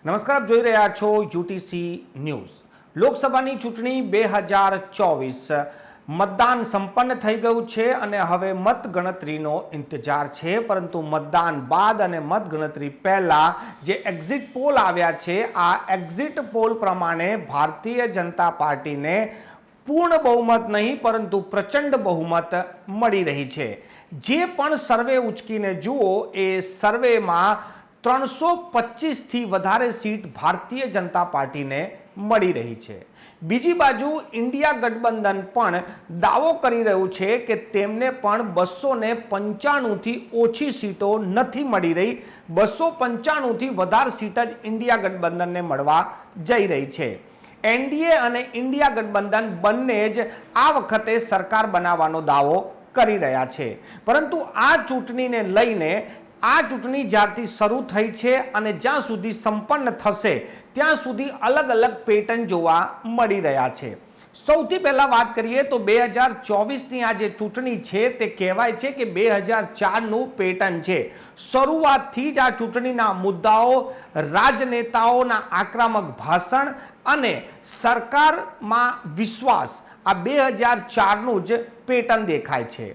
નમસ્કાર, આપ જોઈ રહ્યા છો યુટીસી ન્યૂઝ। લોકસભાની ચૂંટણી 2024 મતદાન સંપન્ન થઈ ગયું છે અને હવે મતગણતરીનો ઇંતજાર છે, પરંતુ મતદાન બાદ અને મતગણતરી પહેલા જે એક્ઝિટ પોલ આવ્યા છે, આ એક્ઝિટ પોલ પ્રમાણે ભારતીય જનતા પાર્ટીને પૂર્ણ બહુમત નહીં પરંતુ પ્રચંડ બહુમત મળી રહી છે। જે પણ સર્વે ઉચકીને જુઓ એ સર્વેમાં 325 થી વધારે સીટ ભારતીય જનતા પાર્ટીને મળી રહી છે। બીજી બાજુ ઇન્ડિયા ગઠબંધન પણ દાવો કરી રહ્યું છે કે તેમને પણ 295 થી ઓછી સીટો નથી મળી રહી, 295 થી વધારે સીટ જ ઇન્ડિયા ગઠબંધનને મળવા જઈ રહી છે। એનડીએ અને ઇન્ડિયા ગઠબંધન બંને જ આ વખતે સરકાર બનાવવાનો દાવો કરી રહ્યા છે, પરંતુ આ ચૂંટણીને લઈને આ ચૂંટણી જ્યારથી શરૂ થઈ છે અને જ્યાં સુધી સંપન્ન થશે ત્યાં સુધી અલગ અલગ પેટર્ન જોવા મળી રહ્યા છે। સૌથી પહેલા વાત કરીએ તો 2024ની આ જે ચૂંટણી છે તે કહેવાય છે કે 2004નું પેટર્ન છે। શરૂઆતથી જ આ ચૂંટણીના મુદ્દાઓ, રાજનેતાઓના આક્રમક ભાષણ અને સરકારમાં વિશ્વાસ, આ 2004નું જ પેટર્ન દેખાય છે।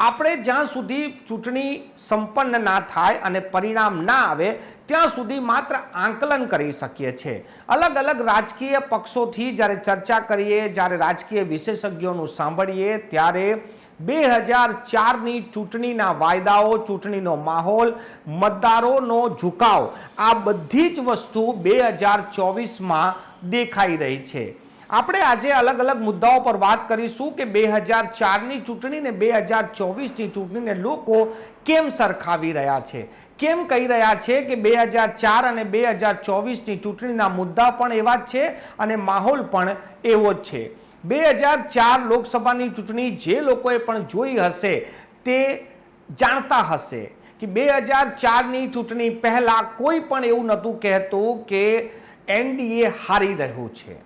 આપણે જ્યાં સુધી ચૂંટણી સંપન્ન ના થાય અને પરિણામ ના આવે ત્યાં સુધી માત્ર આંકલન કરી શકીએ છીએ। અલગ અલગ રાજકીય પક્ષોથી જ્યારે ચર્ચા કરીએ, જ્યારે રાજકીય વિશેષજ્ઞોનું સાંભળીએ ત્યારે 2004ની ચૂંટણીના વાયદાઓ, ચૂંટણીનો માહોલ, મતદારોનો ઝુકાવ, આ બધી જ વસ્તુ 2024માં દેખાઈ રહી છે। આપણે આજે અલગ અલગ મુદ્દાઓ પર વાત કરીશું કે 2004ની ચૂંટણી ને 2024ની ચૂંટણીને લોકો કેમ સરખાવી રહ્યા છે, કેમ કહી રહ્યા છે કે 2004 અને 2024ની ચૂંટણીના મુદ્દા પણ એવા જ છે અને માહોલ પણ એવો જ છે। 2004 લોકસભાની ચૂંટણી જે લોકોએ પણ જોઈ હશે તે જાણતા હશે કે 2004ની ચૂંટણી પહેલા કોઈ પણ એવું નહોતું કહેતું કે એનડીએ હારી રહ્યું છે।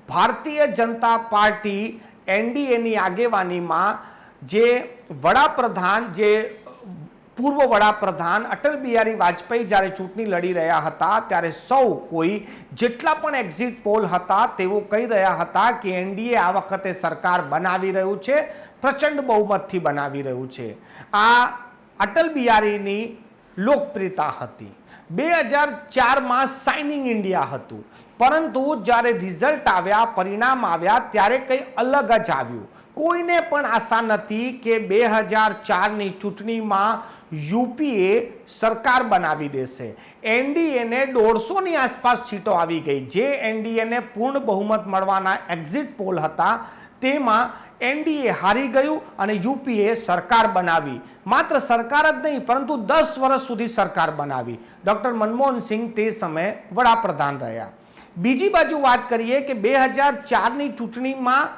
ભારતીય જનતા પાર્ટી એનડીએની આગેવાનીમાં જે વડાપ્રધાન, જે પૂર્વ વડાપ્રધાન અટલ બિહારી વાજપેયી જ્યારે ચૂંટણી લડી રહ્યા હતા ત્યારે સૌ કોઈ, જેટલા પણ એક્ઝિટ પોલ હતા તેઓ કહી રહ્યા હતા કે એનડીએ આ વખતે સરકાર બનાવી રહ્યું છે, પ્રચંડ બહુમતથી બનાવી રહ્યું છે। આ અટલ બિહારીની લોકપ્રિયતા હતી। 2004માં શાઇનિંગ ઇન્ડિયા હતું, પરંતુ જ્યારે રિઝલ્ટ આવ્યા, પરિણામ આવ્યા ત્યારે કંઈ અલગ જ આવ્યું। કોઈને પણ આશા નથી કે 2004ની ચૂંટણીમાં યુપીએ સરકાર બનાવી દેશે। એનડીએને 150ની આસપાસ સીટો આવી ગઈ। જે એનડીએને પૂર્ણ બહુમત મળવાના એક્ઝિટ પોલ હતા તેમાં એનડીએ હારી ગયું અને યુપીએ સરકાર બનાવી। માત્ર સરકાર જ નહીં પરંતુ 10 વર્ષ સુધી સરકાર બનાવી। ડોક્ટર મનમોહન સિંહ તે સમયે વડાપ્રધાન રહ્યા। બીજી બાજુ વાત કરીએ કે 2004ની ચૂંટણીમાં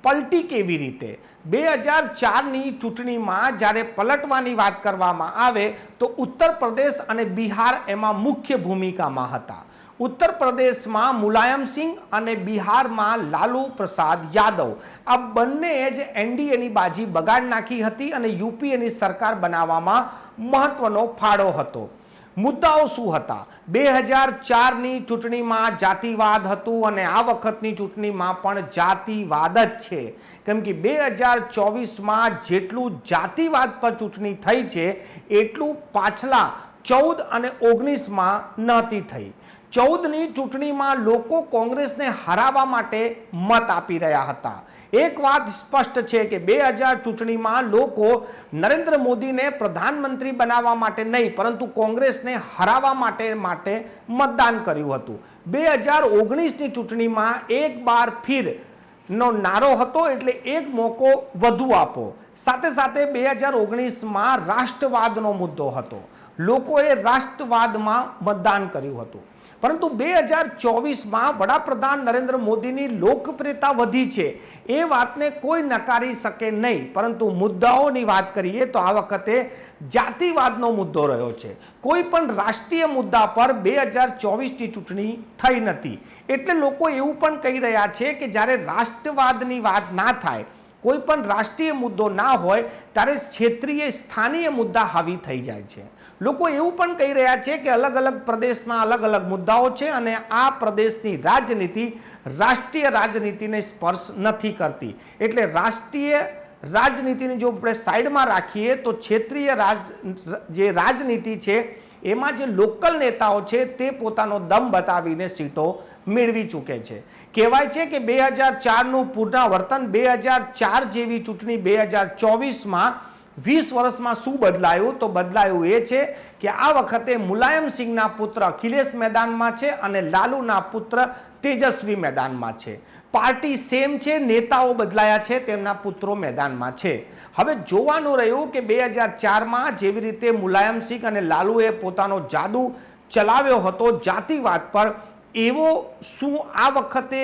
પલટી કેવી રીતે। 2004ની ચૂંટણીમાં જ્યારે પલટવાની વાત કરવામાં આવે તો ઉત્તર પ્રદેશ અને બિહાર એમાં મુખ્ય ભૂમિકામાં હતા। ઉત્તર પ્રદેશમાં મુલાયમ સિંહ અને બિહારમાં લાલુ પ્રસાદ યાદવ, આ બંને જ એનડીએની બાજી બગાડ નાખી હતી અને યુપીએની સરકાર બનાવવામાં મહત્વનો ફાળો હતો। મુદ્દાઓ શું હતા? 2004ની ચૂંટણીમાં જાતિવાદ હતું અને આ વખતની ચૂંટણીમાં પણ જાતિવાદ જ છે, કેમ કે 2024માં જેટલું જાતિવાદ પર ચૂંટણી થઈ છે એટલું પાછલા 14 અને 19માં નહોતી થઈ। 14ની ચૂંટણીમાં લોકો કોંગ્રેસને હરાવવા માટે મત આપી રહ્યા હતા। એક વાત સ્પષ્ટ છે કે 2000 ચૂંટણીમાં લોકો નરેન્દ્ર મોદીને પ્રધાનમંત્રી બનાવવા માટે નહીં પરંતુ કોંગ્રેસને હરાવવા માટે મતદાન કર્યું હતું। 2019ની ચૂંટણીમાં એક બાર ફિર નો નારો હતો, એટલે એક મોકો વધુ આપો। સાથે સાથે 2019માં રાષ્ટ્રવાદનો મુદ્દો હતો, લોકોએ રાષ્ટ્રવાદમાં મતદાન કર્યું હતું। પરંતુ 2024માં વડાપ્રધાન નરેન્દ્ર મોદીની લોકપ્રિયતા વધી છે એ વાતને કોઈ નકારી શકે નહીં, પરંતુ મુદ્દાઓની વાત કરીએ તો આ વખતે જાતિવાદનો મુદ્દો રહ્યો છે। કોઈ પણ રાષ્ટ્રીય મુદ્દા પર 2024ની ચૂંટણી થઈ નથી, એટલે લોકો એવું પણ કહી રહ્યા છે કે જ્યારે રાષ્ટ્રવાદની વાત ના થાય, કોઈ પણ રાષ્ટ્રીય મુદ્દો ના હોય ત્યારે ક્ષેત્રીય, સ્થાનીય મુદ્દા હાવી થઈ જાય છે। લોકો એવું પણ કહી રહ્યા છે કે અલગ અલગ પ્રદેશના અલગ અલગ મુદ્દાઓ છે અને આ પ્રદેશની રાજનીતિ રાષ્ટ્રીય રાજનીતિને સ્પર્શ નથી કરતી. એટલે રાષ્ટ્રીય રાજનીતિને જો આપણે સાઈડમાં રાખીએ તો ક્ષેત્રીય જે રાજનીતિ છે એમાં જે લોકલ નેતાઓ છે તે પોતાનો દમ બતાવીને સીટો મેળવી ચૂકે છે. કહેવાય છે કે 2004નું પુનરાવર્તન, 2004 જેવી ચૂંટણી 2024માં 20 વર્ષમાં શું બદલાયું? તો બદલાયું એ છે કે આ વખતે મુલાયમસિંહના પુત્ર અખિલેશ મેદાનમાં છે અને લાલુના પુત્ર તેજસ્વી મેદાનમાં છે. પાર્ટી સેમ છે, નેતાઓ બદલાયા છે, તેમના પુત્રો મેદાનમાં છે. હવે જોવાનું રહ્યું કે 2004માં જેવી રીતે મુલાયમસિંહ અને લાલુએ પોતાનો જાદુ ચલાવ્યો હતો જાતિવાદ પર, એવો શું આ વખતે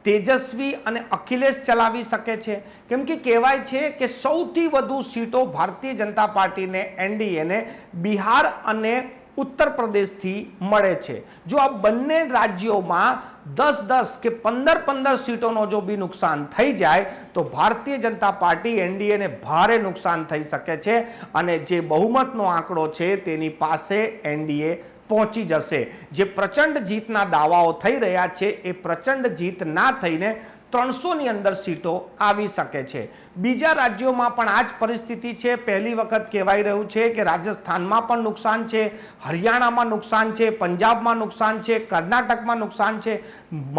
તેજસ્વી અને અખિલેશ ચલાવી શકે છે? કેમ કે કહેવાય છે કે સૌથી વધુ સીટો ભારતીય જનતા પાર્ટીને, એનડીએને બિહાર અને ઉત્તર પ્રદેશથી મળે છે. જો આ બંને રાજ્યોમાં 10-10 કે 15-15 સીટોનો જો બી નુકસાન થઈ જાય તો ભારતીય જનતા પાર્ટી, એનડીએને ભારે નુકસાન થઈ શકે છે અને જે બહુમતનો આંકડો છે તેની પાસે એનડીએ પહોંચી જશે. જે પ્રચંડ જીતના દાવાઓ થઈ રહ્યા છે એ પ્રચંડ જીત ના થઈને 300ની અંદર સીટો આવી શકે છે. બીજા રાજ્યોમાં પણ આ જ પરિસ્થિતિ છે. પહેલી વખત કહેવાય રહ્યું છે કે રાજસ્થાનમાં પણ નુકસાન છે, હરિયાણામાં નુકસાન છે, પંજાબમાં નુકસાન છે, કર્ણાટકમાં નુકસાન છે,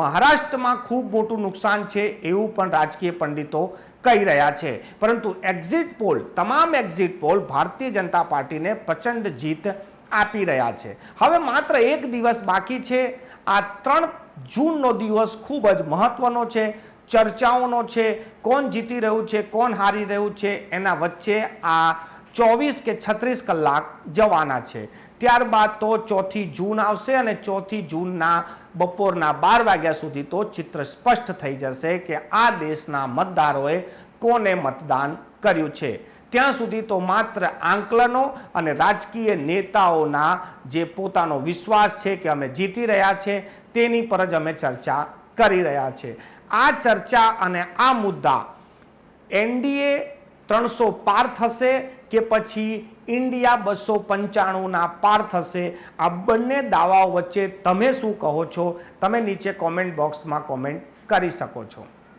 મહારાષ્ટ્રમાં ખૂબ મોટું નુકસાન છે, એવું પણ રાજકીય પંડિતો કહી રહ્યા છે. પરંતુ એક્ઝિટ પોલ, તમામ એક્ઝિટ પોલ ભારતીય જનતા પાર્ટીને પ્રચંડ જીત આપી રહ્યા છે. હવે માત્ર એક દિવસ બાકી છે. આ 3 જૂનનો દિવસ ખૂબ જ મહત્વનો છે, ચર્ચાઓનો છે. કોણ જીતી રહ્યું છે, કોણ હારી રહ્યું છે, એના વચ્ચે આ 24 કે 36 કલાક જવાના છે. ત્યારબાદ તો 4 જૂન આવશે અને 4 જૂનના બપોરના 12 વાગ્યા સુધી તો ચિત્ર સ્પષ્ટ થઈ જશે કે આ દેશના મતદારોએ કોને મતદાન કર્યું છે. ત્યાં સુધી તો માત્ર આંકલનો અને રાજકીય નેતાઓના જે પોતાનો વિશ્વાસ છે કે અમે જીતી રહ્યા છે તેની પર જ અમે ચર્ચા કરી રહ્યા છે. આ ચર્ચા અને આ મુદ્દા એનડીએ 300 પાર થશે કે પછી ઇન્ડિયા 295ના પાર થશે? આ બંને દાવાઓ વચ્ચે તમે શું કહો છો? તમે નીચે કોમેન્ટ બોક્સમાં કોમેન્ટ કરી શકો છો.